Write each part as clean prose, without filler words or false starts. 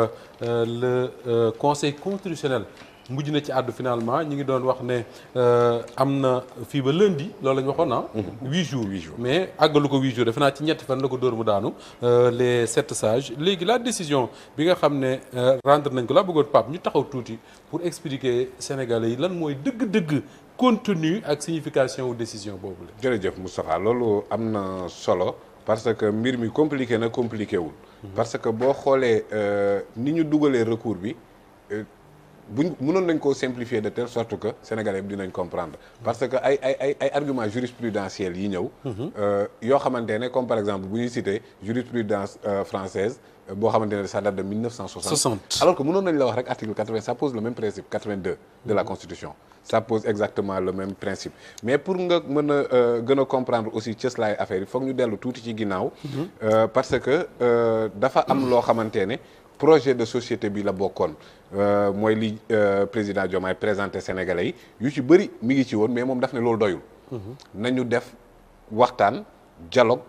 le conseil constitutionnel mujj na ci àddu finalement ñi ngi doon wax ne am na fii ba lundi loolu la ñu waxoon ah. 8 jours mais àggalu ko 8 jours defe naa ci ñetti fan la ko dóor mu daanu les 7 sages léegi la décision bi nga xam ne rendre nañ ko la bëggoon Pape ñu taxaw tuuti pour expliquer Sénégalais yi lan mooy dëgg-dëgg contenu ak signification wu décision boobu la. jërëjëf Moustapha loolu am na solo parce que mbir mi compliqué na compliqué wul. parce que boo xoolee ni ñu dugalee recours bi. buñ mënoon nañ koo simplifier de telle sorte que sénégalais bi dinañ comprendre parce que ay arguments jurisprudentiels yi ñëw yoo xamante ne comme par exemple bu ñuy citer jurisprudence française boo xamante ne ça date de 1960 alors que mënoon nañ la wax rek article 80 ça pose le même principe 82 de la constitution ça pose exactement le même principe mais pour nga mën a gën a comprendre aussi cëslaay affaire yi foog ñu dellu tuuti ci ginnaaw parce que dafa am loo xamante ne projet de société bi la bokkoon mooy li président Diomaye présenté Sénégalais yi yu ci bëri mi ngi ci woon mais moom daf ne loolu doyul. nañu def waxtaan dialogue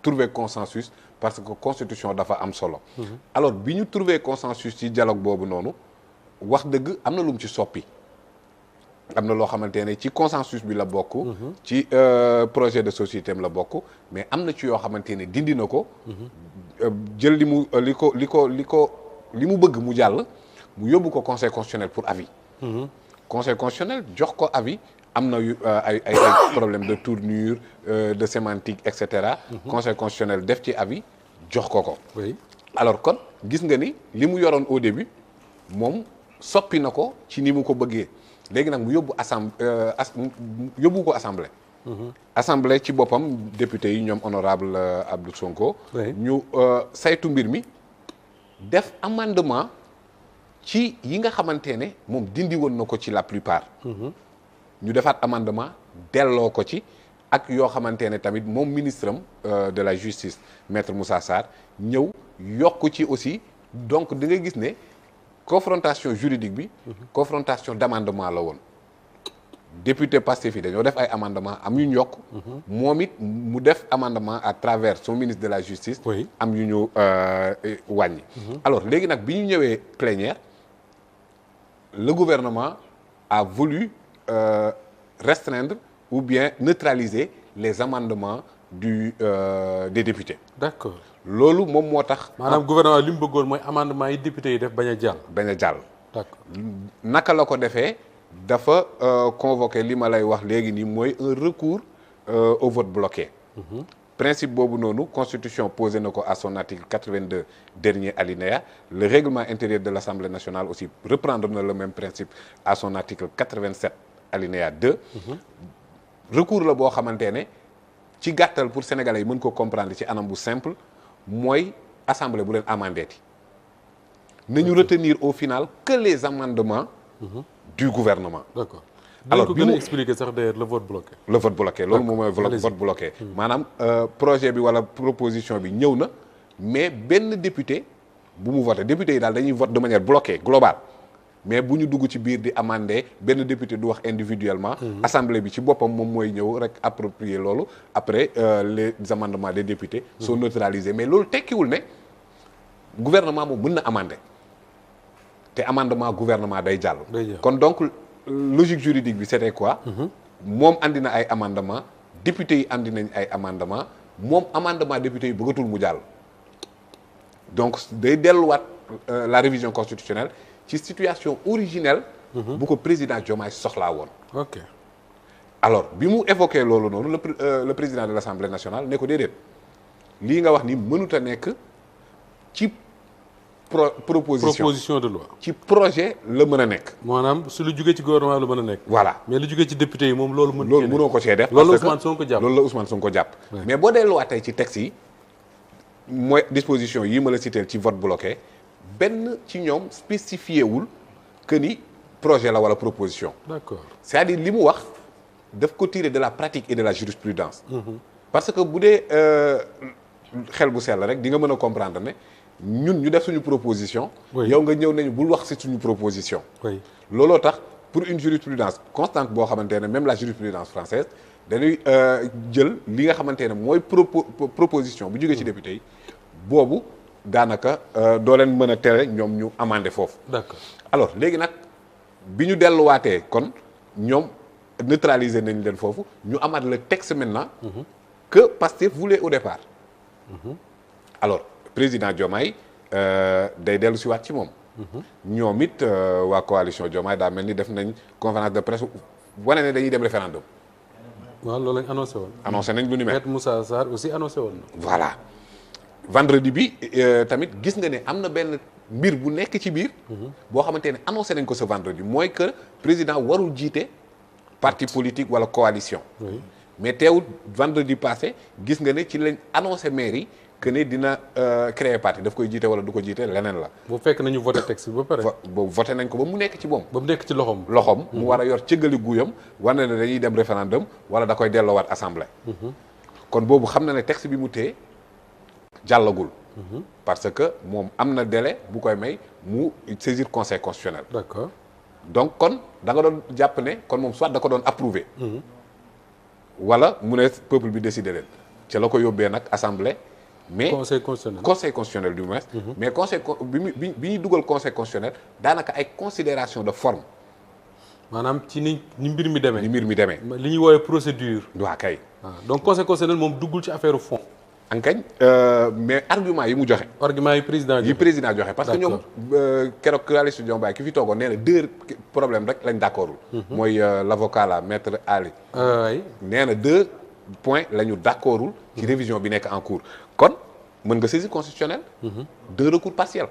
trouver consensus parce que constitution dafa am solo. alors bi ñu trouver consensus ci dialogue boobu noonu wax dëgg am na lu mu ci soppi. am na loo xamante ne ci consensus bi la bokk. ci projet de société am la bokk mais am na ci yoo xamante ne dindi na ko. jël li mu bëgg mu jàll mu yóbbu ko conseil constitutionnel pour avis. conseil constitutionnel jox ko avis am na ay problème de tournure de sémantique et cetera. conseil constitutionnel def ci avis jox ko ko. oui alors kon gis nga ni li mu yoroon au début moom soppi na ko ci ni mu ko bëggee. léegi nag mu yóbbu yóbbu ko assemblée. assemblée ci boppam député yi ñoom honorable Abdou Sonko. ñu saytu mbir mi def amendement ci yi nga xamante ne moom dindi woon na ko ci la plupart. ñu defaat amendement delloo ko ci ak yoo xamante ne tamit moom ministre am de la justice maître Moussa Sarr ñëw yokk ci aussi donc da ngay gis ne. confrontation juridique bi confrontation d'amendement la woon député Pastef yi dañoo def ay amendement am yu ñu yokk moom it mu def amendement à travers son ministre de la justice am yu ñu wàññi alors léegi nag bi ñu ñëwee plénière le gouvernement a voulu restreindre ou bien neutraliser les amendements des députés. D'accord. loolu moom moo tax. maanaam gouvernement li mu bëggoon mooy amendement yi député yi def bañ a jàll. bañ a jàll. d'accord naka la ko defee dafa convoqué li ma lay wax léegi nii mooy un recours au vote bloqué. principe boobu noonu constitution posé na ko à son article 82 dernier alinéa le règlement intérieur de l'Assemblée nationale aussi reprendre na le même principe à son article 87 alinéa 2. recours la boo xamante ne ci gàttal pour sénégalais yi mën ko comprendre ci anam bu simple mooy assemblée bu leen amandeeti nañu retenir au final que les amendements du gouvernement. D'accord. alors bi mu expliquer sax d'ailleurs le vote bloqué. le vote bloqué loolu moom mooy vote bloqué. maanaam projet bi wala proposition bi ñëw na mais benn député bu mu voté député yi daal dañuy vote de manière bloquée globale mais bu ñu dugg ci biir di amender benn député du wax individuellement. assemblée bi ci boppam moom mooy ñëw rek approprier loolu après les amendements des députés sont neutralisés mais loolu tekkiwul ne gouvernement moom mën na amender te amendement gouvernement day jàll. kon donc logique juridique bi c'était quoi. moom andi na ay amendement député yi andi nañ ay amendement moom amendement député yi bëggatul mu jàll donc day delluwaat la révision constitutionnelle ci situation originelle bu ko président Diomaye soxlaa woon. ok alors bi mu évoqué loolu noonu le président de l'Assemblée nationale ne ko déedéet lii nga wax ni mënut a nekk ci proposition de loi. ci projet la mën a nekk. maanaam su lu jugee ci gouvernement la mën a nekk. voilà mais lu jugee ci député yi moom loolu. mënoo ko cee def. loolu la Ousmane Sonko jàpp loolu la Ousmane Sonko jàpp. mais boo delluwaatee ci texte yi mooy disposition yi ma la cité ci vote bloqué benn ci ñoom spécifié wul que ni projet la wala proposition. d'accord c'est-à-dire li mu wax daf ko tirer de la pratique et de la jurisprudence. parce que bu dee xel bu sell rek di nga mën a comprendre ne. ñun ñu def suñu proposition. yow nga ñëw nañu bul wax ci suñu proposition. looloo tax pour une jurisprudence constante boo xamante ne même la jurisprudence française dañuy jël li nga xamante ne mooy proposition bu jógee ci député yi boobu daanaka doo leen mën a tere ñoom ñu amandé foofu. d'accord alors léegi nag bi ñu delluwaatee kon ñoom neutraliser nañ leen foofu ñu amaat le texte maintenant. que Pastef voulait au départ. alors président Diomaye day dellu si waat ci moom. ñoom it waa coalition Diomaye daa mel ni def nañ conférence de presse wane ne dañuy dem référendum. waaw loolu lañ annoncé woon. annoncé nañ lu ni mel. Maître Moussa Sarr aussi annoncé woon na. voilà vendredi bi tamit gis nga ne am na benn mbir bu nekk ci biir. boo xamante ne annoncé nañ ko ce vendredi mooy que président warul jiite parti politique wala coalition. oui mais teewul vendredi passé gis nga ne ci lañ annoncé maire yi que ne dina créer parti daf koy jiite wala du ko jiite leneen la. bu fekk nañu voté texte bi ba pare. boobu voté nañ ko ba mu nekk ci moom. ba mu nekk ci loxoom. mu war a yor cëggali guuyam war na ne dañuy dem référendum wala da koy delloowaat assemblée. kon boobu xam na ne texte bi mu téye jàllagul. parce que moom am na délai bu koy may mu saisir conseil constitutionnel. d'accord donc kon da nga doon jàpp ne kon moom soit da ko doon approuvé. wala mu ne peuple bi décidé leen ca la ko yóbbee nag assemblée. mais conseil constitutionnel du moins. mais bi ñuy dugal conseil constitutionnel daanaka ay considération de forme. maanaam ci ni mbir mi demee. ni mbir mi demee. li ñuy woowee procédure. waa kay. donc conseil constitutionnel moom duggul ci affaire fond. ankañ mais argument yi mu joxe. argument yi président joxe parce que ñoom keroog coalition Diomaye ki fi toogoon nee na deux problèmes rek lañ d'accordul. mooy l'avocat la maître Ali. nee na deux points la ñu d'accordul ci révision bi nekk en cours. kon mën nga saisir constitutionnel. deux recours partiels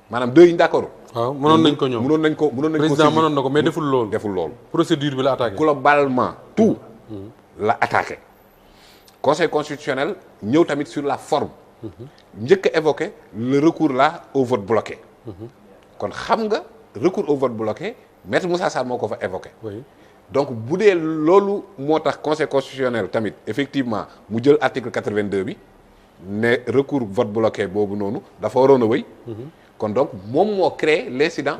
maanaam deux yi ñu d'accordul. waaw mënoon nañ ko ñoom mënoon nañ ko président mënoon na ko mais deful loolu. procédure bi la attaqué. globalement tout la attaqué. conseil constitutionnel ñëw tamit sur la forme. njëkk a évoqué le recours là au vote bloqué. kon xam nga recours au vote bloqué maître Moussa Sarr moo ko fa évoqué. oui donc bu dee loolu moo tax conseil constitutionnel tamit effectivement mu jël article 82 bi ne recours vote bloqué boobu noonu dafa waroon a wéy. kon donc moom moo créé l'incident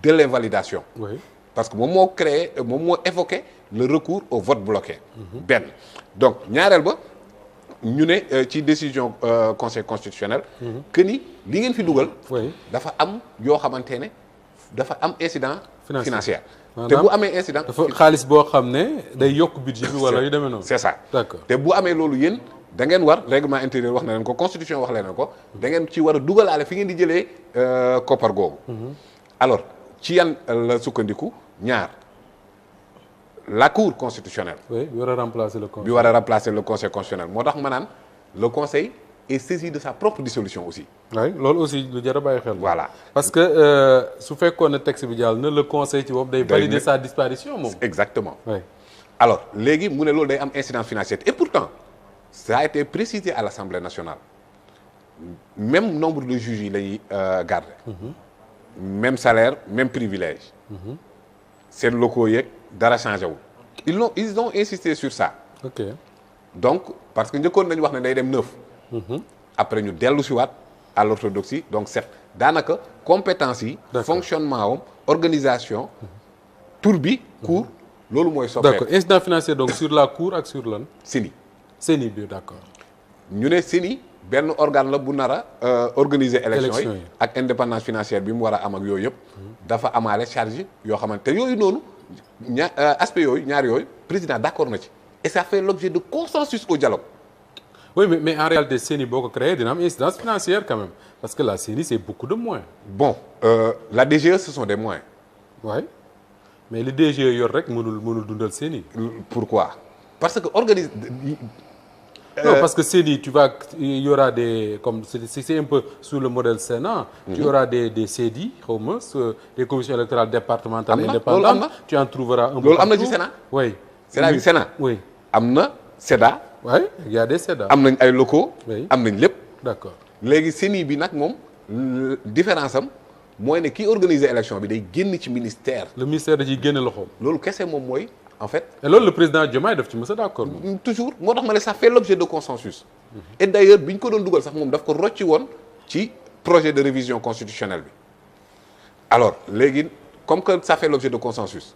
de l'invalidation. oui parce que moom moo évoqué le recours au vote bloqué. benn donc ñaareel ba ñu ne ci décision conseil constitutionnel. que ni li ngeen fi dugal. dafa am yoo xamante ne dafa am incident financier. te bu amee incident. dafa xaalis boo xam ne day yokk budget bi wala yu demee noonu. c'est ça d'accord te bu amee loolu yéen da ngeen war règlement intérieur wax na leen ko constitution wax leen ko da ngeen ci war a dugalaale fi ngeen di jëlee koppar googu. alors ci yan la sukkandiku ñaar la cour constitutionnelle. oui bi war a remplacer le conseil. bi war a remplacer le conseil constitutionnel moo tax ma naan le conseil est saisi de sa propre dissolution aussi. oui loolu aussi lu jar a bàyyi xel. voilà parce que su fekkoon ne texte bi jàll na le conseil ci bopp day valider sa disparition moom. exactement. oui alors léegi mu ne loolu day am incidence financière et pourtant ça a été précisé à l'Assemblée nationale même nombre de juges yi la ñuy garder. même salaire même privilège. seen locaux yeeg dara changé wul. ils ont insisté sur ça. ok donc parce que njëkkoon nañu wax ne day dem 9. après ñu dellu si waat à l'orthodoxie donc 7 daanaka compétence yi. fonctionnement am organisation. tour bi cour loolu mooy. soppeeku d'accord incident financier donc sur la cour ak sur lan. CENI bi d'accord. ñu ne CENI benn organe la bu nar a organiser élection yi ak indépendance financière bi mu war a am ak yooyu yëpp. dafa amaale charge yoo xamante te yooyu noonu aspect yooyu ñaar yooyu président d'accord na ci et ça fait l'objet de consensus au dialogue. oui mais en réalité CENI boo ko créé dina am incidence financière quand même parce que la CENI c'est beaucoup de moyens. bon la DGE ce sont des moyens. oui mais li DGE yor rek mënul dundal CENI. pourquoi parce que organise. non parce que CENI il y aura des comme c'est un peu sous le modèle Sénat. Tu auras des CEDI xaw ma des commissions électorales départementales indépendantes. Tu en trouveras un peu loolu am na ci Sénat. oui c'est-à-dire Sénat. oui am na SEDA. oui il y a des SEDA. am nañ ay locaux. am nañ lépp. d'accord léegi CENI bi nag moom différence am mooy ne kii organiser élection bi day génn ci ministère. le ministère da ciy génne loxoom. loolu kese moom mooy. en fait et loolu le président Diomaye daf ci mës a d'accord. toujours moo tax ma ne ça fait l'objet de consensus. et d'ailleurs bi ñu ko doon dugal sax moom daf ko rocci woon ci projet de révision constitutionnelle bi. alors léegi comme que ça fait l'objet de consensus.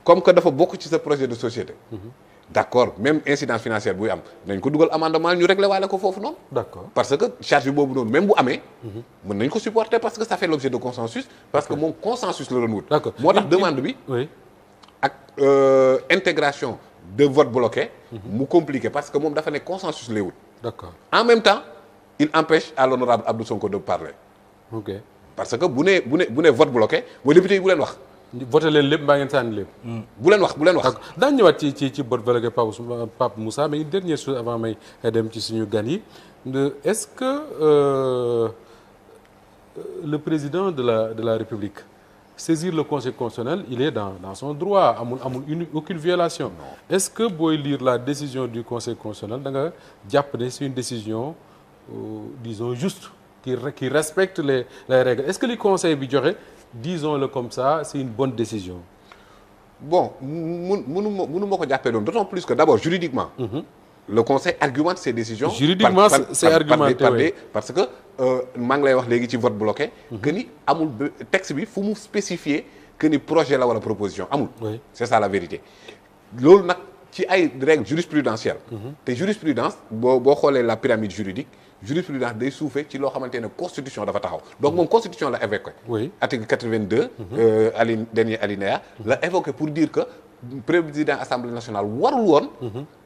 comme que dafa bokk ci sa projet de société. d'accord même incidence financière buy am nañ ko dugal amendement ñu régler waale ko foofu noonu. d'accord parce que charge bi boobu noonu même bu amee. mën nañ ko supporter parce que ça fait l'objet de consensus. parce que moom consensus la doon wut. d'accord moo tax demande bi. oui. ak intégration de vote bloqué. mu compliqué parce que moom dafa ne consensus lay wut. d'accord en même temps il empêche à l'honorable Abdou Sonko de parler. ok parce que bu nee vote bloqué mooy député yi bu leen wax. voté leen lépp mbaa ngeen sànni lépp. bu leen wax. daañu ñëwaat ci vote bloqué Pape Moussa mais une dernière chose avant may dem ci suñu gan yi est-ce que le président de la République saisir le Conseil constitutionnel il est dans son droit amul aucune violation. Non. Est-ce que booy lire la décision du Conseil constitutionnel da nga jàpp ne c'est une décision disons juste qui respecte les règles est-ce que li conseil bi joxe. Disons-le comme ça, c'est une bonne décision. Bon, mënu ma ko jàppee doon d'autant plus que d'abord juridiquement. Le conseil argumente ses décisions. Juridiquement c'est argumenté oui. Parce que maa ngi lay wax léegi ci vote bloqué. que ni amul texte bi fu mu spécifier que ni projet la wala proposition amul. Oui. C'est ça la vérité. loolu nag ci ay règles jurisprudentielles. te jurisprudence boo xoolee la pyramide juridique. jurisprudence day suufee ci loo xamante ne constitution dafa taxaw donc moom constitution la évoqué. oui article 82. dernier alinéa. la évoqué pour dire que président assemblée nationale warul woon.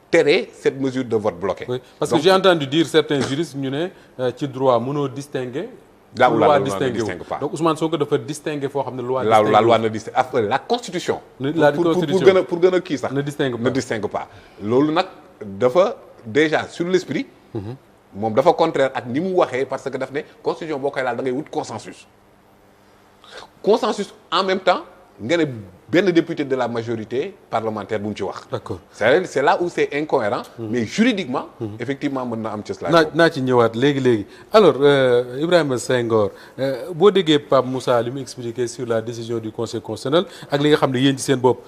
tere cette mesure de vote bloqué. oui parce que j'ai entendu dire certains juristes ñu ne ci droit mënoo distinguer. loi ne distingue pas donc Ousmane Sonko dafa distinguer foo xam ne loi. la loi ne distingue la constitution. pour gën a kii sax. ne distingue pas loolu nag dafa déjà sur l'esprit. moom dafa contraire ak ni mu waxee parce que daf ne constitution boo koy laal da ngay wut consensus en même temps nga ne benn député de la majorité parlementaire bu mu ci wax. d'accord c'est là où c'est incohérent mais juridiquement effectivement mën na am cëslaay. naa ci ñëwaat léegi alors Ibrahima Senghor boo déggee Pape Moussa li mu expliqué sur la décision du Conseil constitutionnel ak li nga xam ne yéen ci seen bopp